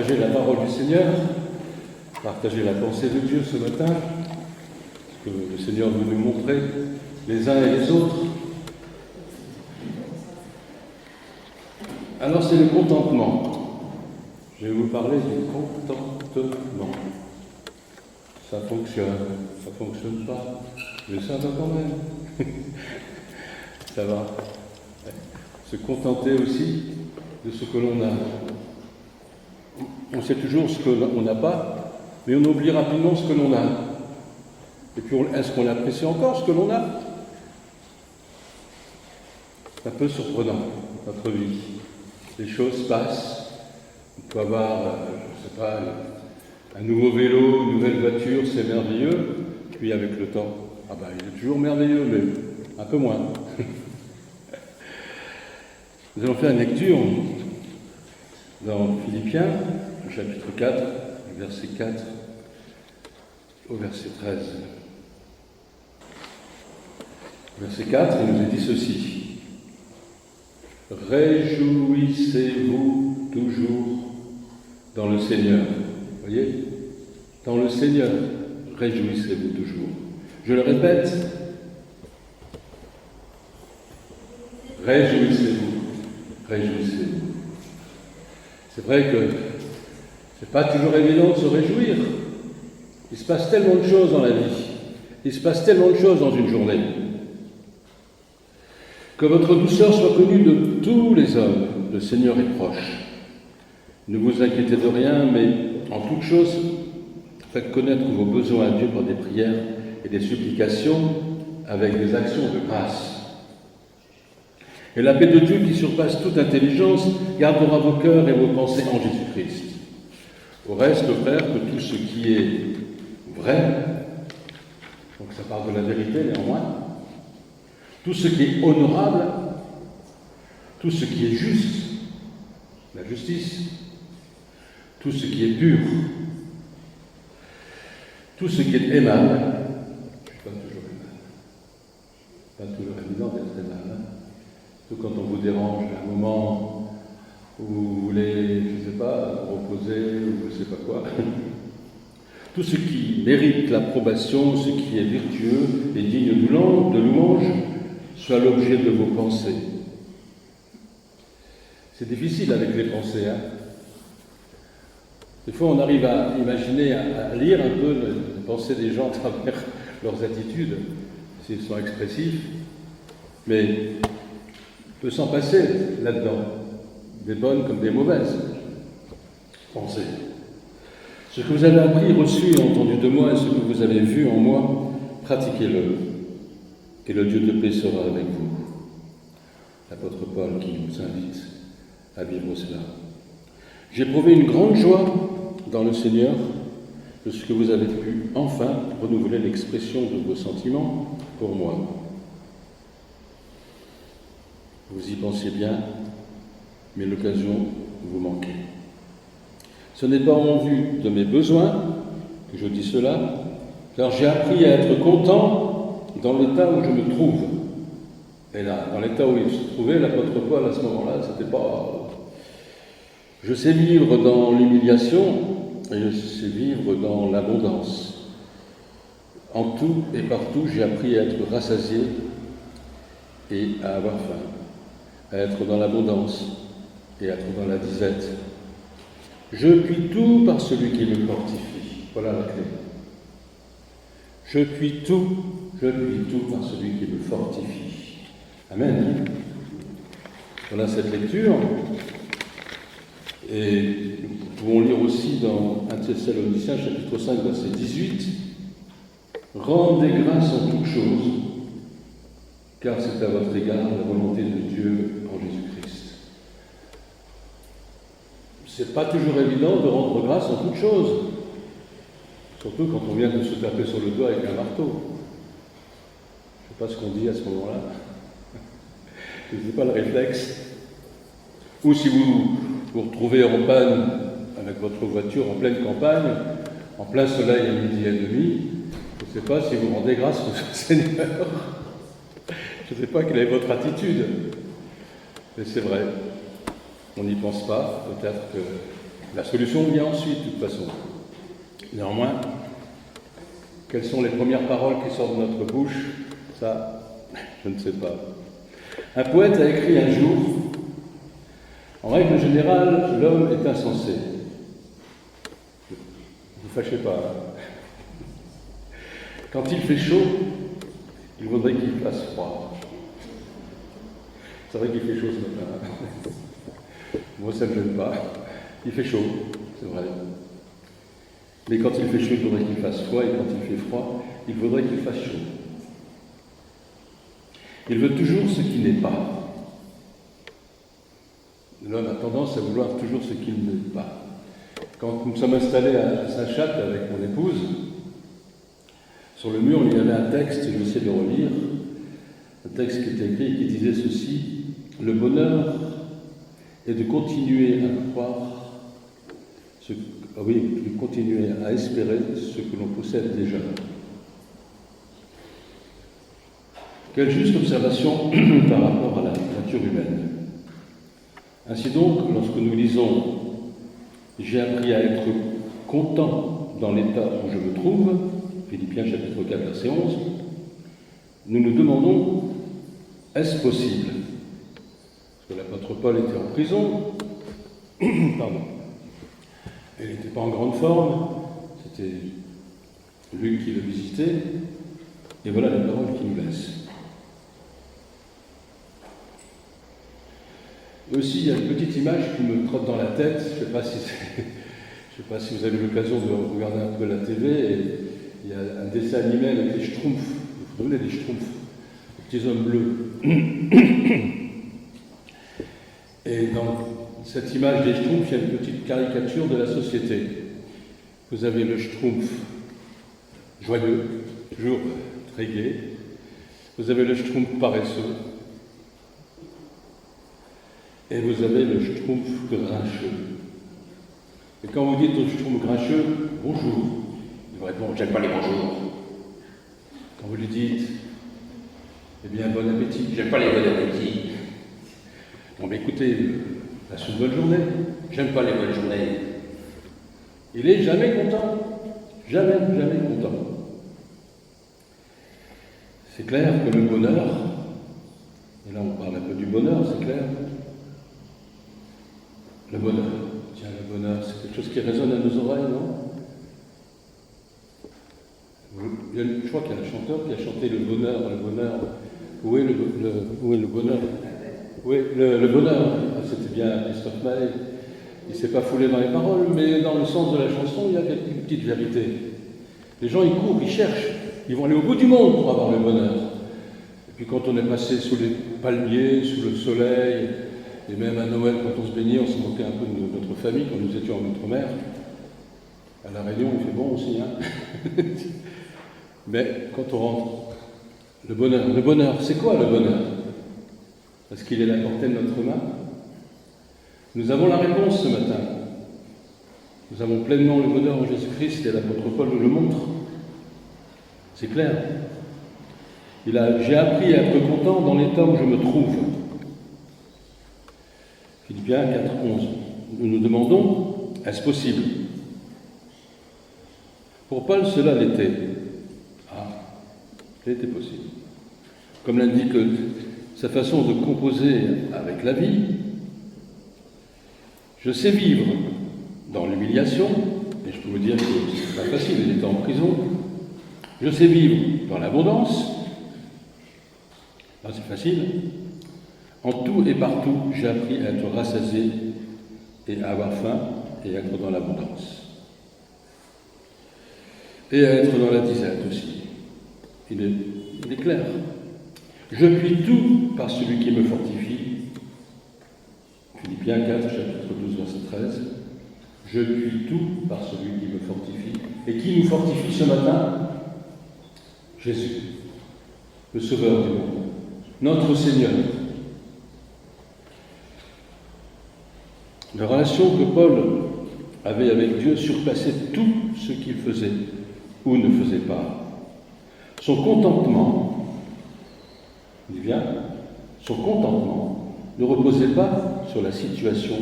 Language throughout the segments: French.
partager la parole du Seigneur, partager la pensée de Dieu ce matin, ce que le Seigneur veut nous montrer les uns et les autres. Alors c'est le contentement. Je vais vous parler du contentement. Ça fonctionne pas, mais ça va quand même. Ça va. Se contenter aussi de ce que l'on a. On sait toujours ce qu'on n'a pas, mais on oublie rapidement ce que l'on a. Et puis, est-ce qu'on apprécie encore ce que l'on a? C'est un peu surprenant, notre vie. Les choses passent. On peut avoir, je ne sais pas, un nouveau vélo, une nouvelle voiture, c'est merveilleux. Puis avec le temps, il est toujours merveilleux, mais un peu moins. Nous allons faire une lecture dans Philippiens, au chapitre 4, du verset 4 au verset 13. Verset 4, il nous est dit ceci. Réjouissez-vous toujours dans le Seigneur. Vous voyez? Dans le Seigneur, réjouissez-vous toujours. Je le répète. Réjouissez-vous. Réjouissez-vous. C'est vrai que c'est pas toujours évident de se réjouir. Il se passe tellement de choses dans la vie. Il se passe tellement de choses dans une journée. Que votre douceur soit connue de tous les hommes. Le Seigneur est proche. Ne vous inquiétez de rien, mais en toute chose, faites connaître vos besoins à Dieu par des prières et des supplications avec des actions de grâce. Et la paix de Dieu qui surpasse toute intelligence gardera vos cœurs et vos pensées en Jésus-Christ. Au reste, frères, que tout ce qui est vrai, donc ça parle de la vérité néanmoins, tout ce qui est honorable, tout ce qui est juste, la justice, tout ce qui est pur, tout ce qui est aimable, je ne suis pas toujours évident d'être aimable, surtout quand on vous dérange à un moment où vous voulez, je ne sais pas, vous reposer ou je ne sais pas quoi. Tout ce qui mérite l'approbation, ce qui est vertueux et digne de louange, soit l'objet de vos pensées. C'est difficile avec les pensées, hein. Des fois, on arrive à imaginer, à lire un peu les pensées des gens à travers leurs attitudes, s'ils sont expressifs, mais on peut s'en passer là-dedans, des bonnes comme des mauvaises pensées. Ce que vous avez appris, reçu et entendu de moi, et ce que vous avez vu en moi, pratiquez-le, et le Dieu de paix sera avec vous. L'apôtre Paul qui nous invite à vivre cela. J'ai éprouvé une grande joie dans le Seigneur de ce que vous avez pu enfin renouveler l'expression de vos sentiments pour moi. Vous y pensiez bien, mais l'occasion vous manquait. Ce n'est pas en vue de mes besoins que je dis cela, car j'ai appris à être content dans l'état où je me trouve. Et là, dans l'état où il se trouvait, l'apôtre Paul, à ce moment-là, c'était pas... Je sais vivre dans l'humiliation et je sais vivre dans l'abondance. En tout et partout, j'ai appris à être rassasié et à avoir faim, à être dans l'abondance et à être dans la disette. Je puis tout par celui qui me fortifie. Voilà la clé. Je puis tout par celui qui me fortifie. Amen. Voilà cette lecture. Et nous pouvons lire aussi dans 1 Thessaloniciens, chapitre 5, verset 18. Rendez grâce en toutes choses, car c'est à votre égard la volonté de Dieu en Jésus-Christ. C'est pas toujours évident de rendre grâce en toutes choses, surtout quand on vient de se taper sur le doigt avec un marteau. Je ne sais pas ce qu'on dit à ce moment-là. Je ne sais pas le réflexe. Ou si vous vous retrouvez en panne avec votre voiture en pleine campagne, en plein soleil à midi et demi, je ne sais pas si vous rendez grâce au Seigneur. Je ne sais pas quelle est votre attitude. Mais c'est vrai, on n'y pense pas. Peut-être que La solution vient ensuite, de toute façon. Néanmoins, quelles sont les premières paroles qui sortent de notre bouche? Ça, je ne sais pas. Un poète a écrit un jour: en règle générale, l'homme est insensé. Ne vous fâchez pas. Hein. Quand il fait chaud, il vaudrait qu'il fasse froid. C'est vrai qu'il fait chaud ce matin. Moi, ça ne me gêne pas. Il fait chaud, c'est vrai. Mais quand il fait chaud, il faudrait qu'il fasse froid, et quand il fait froid, il faudrait qu'il fasse chaud. Il veut toujours ce qui n'est pas. L'homme a tendance à vouloir toujours ce qu'il n'est pas. Quand nous sommes installés à Saint-Châtes avec mon épouse, sur le mur, il y avait un texte, je vais essayer de le relire, un texte qui était écrit et qui disait ceci: le bonheur est de continuer à croire, de continuer à espérer ce que l'on possède déjà. Quelle juste observation par rapport à la nature humaine. Ainsi donc, lorsque nous lisons « J'ai appris à être content dans l'état où je me trouve », Philippiens chapitre 4, verset 11, nous nous demandons: est-ce possible? Parce que l'apôtre Paul était en prison, pardon, il n'était pas en grande forme, c'était Luc qui le visitait, et voilà la parole qui nous laisse. Et aussi, il y a une petite image qui me trotte dans la tête, je ne sais pas si vous avez l'occasion de regarder un peu la TV, et il y a un dessin animé avec les Schtroumpfs, vous vous souvenez des Schtroumpfs, les petits hommes bleus. Et dans cette image des Schtroumpfs, il y a une petite caricature de la société. Vous avez le Schtroumpf joyeux, toujours très gai. Vous avez le Schtroumpf paresseux. Et vous avez le Schtroumpf grincheux. Et quand vous dites au Schtroumpf grincheux, bonjour, il vous répond, j'aime pas les bonjours. Quand vous lui dites, eh bien, bon appétit, j'aime pas les bon appétit. Bon, mais écoutez, passe une bonne journée. J'aime pas les bonnes journées. Il est jamais content. Jamais content. C'est clair que le bonheur, et là on parle un peu du bonheur, c'est clair. Le bonheur, tiens, le bonheur, c'est quelque chose qui résonne à nos oreilles, non? Je crois qu'il y a un chanteur qui a chanté le bonheur. Où est le bonheur? Oui, le bonheur, c'était bien Christophe Maé. Il ne s'est pas foulé dans les paroles, mais dans le sens de la chanson, il y a quelques petites vérités. Les gens, ils courent, ils cherchent, ils vont aller au bout du monde pour avoir le bonheur. Et puis quand on est passé sous les palmiers, sous le soleil, et même à Noël, quand on se baignait, on se moquait un peu de notre famille, quand nous étions en outre-mer. À La Réunion, il fait bon aussi, hein. Mais quand on rentre, le bonheur, c'est quoi le bonheur? Est-ce qu'il est à la portée de notre main? Nous avons la réponse ce matin. Nous avons pleinement le bonheur en Jésus-Christ et l'apôtre Paul nous le montre. C'est clair. J'ai appris à être content dans l'état où je me trouve. Philippiens 4, 11. Nous nous demandons, est-ce possible? Pour Paul, cela l'était. C'était possible. Comme l'indique sa façon de composer avec la vie, je sais vivre dans l'humiliation, et je peux vous dire que c'est pas facile, il était en prison. Je sais vivre dans l'abondance, là c'est facile. En tout et partout, j'ai appris à être rassasié et à avoir faim et à être dans l'abondance. Et à être dans la disette aussi. Il est clair. Je puis tout par celui qui me fortifie. Philippiens 4, chapitre 12, verset 13. Je puis tout par celui qui me fortifie. Et qui nous fortifie ce matin? Jésus, le Sauveur du monde, notre Seigneur. La relation que Paul avait avec Dieu surpassait tout ce qu'il faisait ou ne faisait pas. Son contentement, il dit bien, son contentement ne reposait pas sur la situation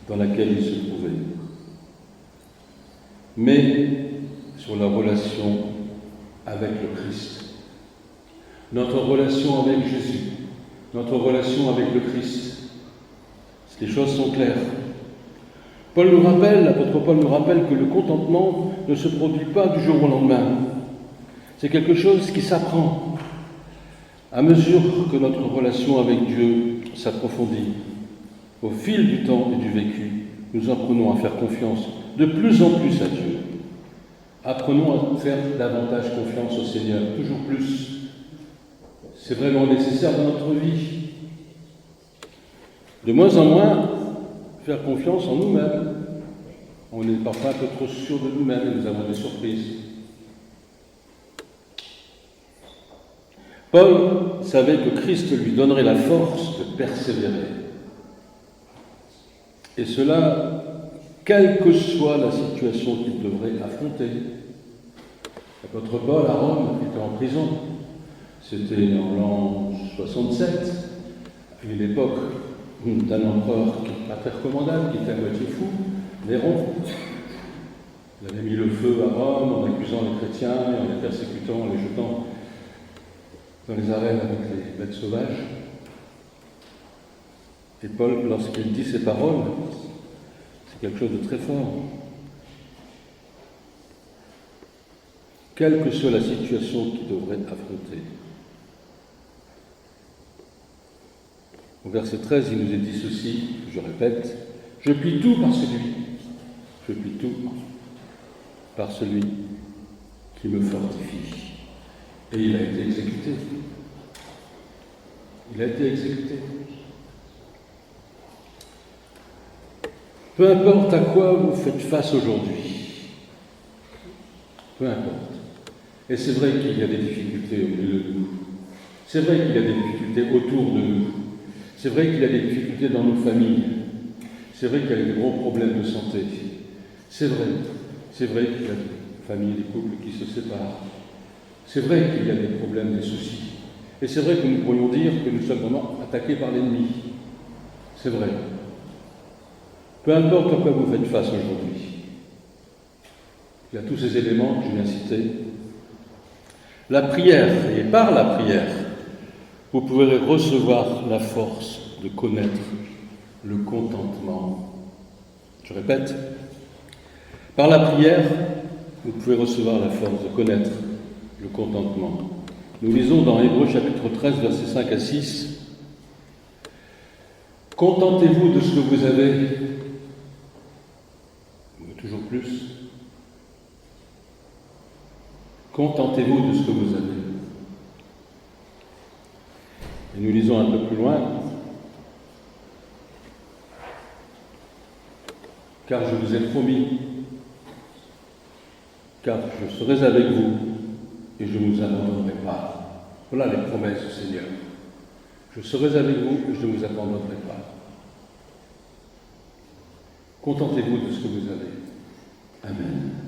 dans laquelle il se trouvait. mais sur la relation avec le Christ. Notre relation avec Jésus, notre relation avec le Christ. Les choses sont claires. L'apôtre Paul nous rappelle que le contentement ne se produit pas du jour au lendemain. C'est quelque chose qui s'apprend à mesure que notre relation avec Dieu s'approfondit. Au fil du temps et du vécu, nous apprenons à faire confiance de plus en plus à Dieu. Apprenons à faire davantage confiance au Seigneur, toujours plus. C'est vraiment nécessaire dans notre vie. De moins en moins, faire confiance en nous-mêmes. On est parfois un peu trop sûr de nous-mêmes et nous avons des surprises. Paul savait que Christ lui donnerait la force de persévérer. Et cela, quelle que soit la situation qu'il devrait affronter. L'apôtre Paul à Rome était en prison. C'était en l'an 67, à une époque d'un empereur qui n'est pas très recommandable, qui était à moitié fou, Néron. Il avait mis le feu à Rome en accusant les chrétiens et en les persécutant, en les jetant dans les arènes avec les bêtes sauvages. Et Paul, lorsqu'il dit ces paroles, c'est quelque chose de très fort. Quelle que soit la situation qu'il devrait affronter. Au verset 13, il nous est dit ceci, je répète, « Je puis tout par celui qui me fortifie. » Et il a été exécuté. Il a été exécuté. Peu importe à quoi vous faites face aujourd'hui, peu importe. Et c'est vrai qu'il y a des difficultés au milieu de nous. C'est vrai qu'il y a des difficultés autour de nous. C'est vrai qu'il y a des difficultés dans nos familles. C'est vrai qu'il y a des gros problèmes de santé. C'est vrai qu'il y a des familles, des couples qui se séparent. C'est vrai qu'il y a des problèmes, des soucis. Et c'est vrai que nous pourrions dire que nous sommes vraiment attaqués par l'ennemi. C'est vrai. Peu importe à quoi vous faites face aujourd'hui. Il y a tous ces éléments que je viens de citer. La prière, et par la prière, vous pouvez recevoir la force de connaître le contentement. Je répète, par la prière, vous pouvez recevoir la force de connaître le contentement. Nous lisons dans Hébreux chapitre 13, versets 5 à 6. Contentez-vous de ce que vous avez, toujours plus. Contentez-vous de ce que vous avez. Et nous lisons un peu plus loin. Car je vous ai promis, car je serai avec vous et je ne vous abandonnerai pas. Voilà les promesses du Seigneur. Je serai avec vous et je ne vous abandonnerai pas. Contentez-vous de ce que vous avez. Amen.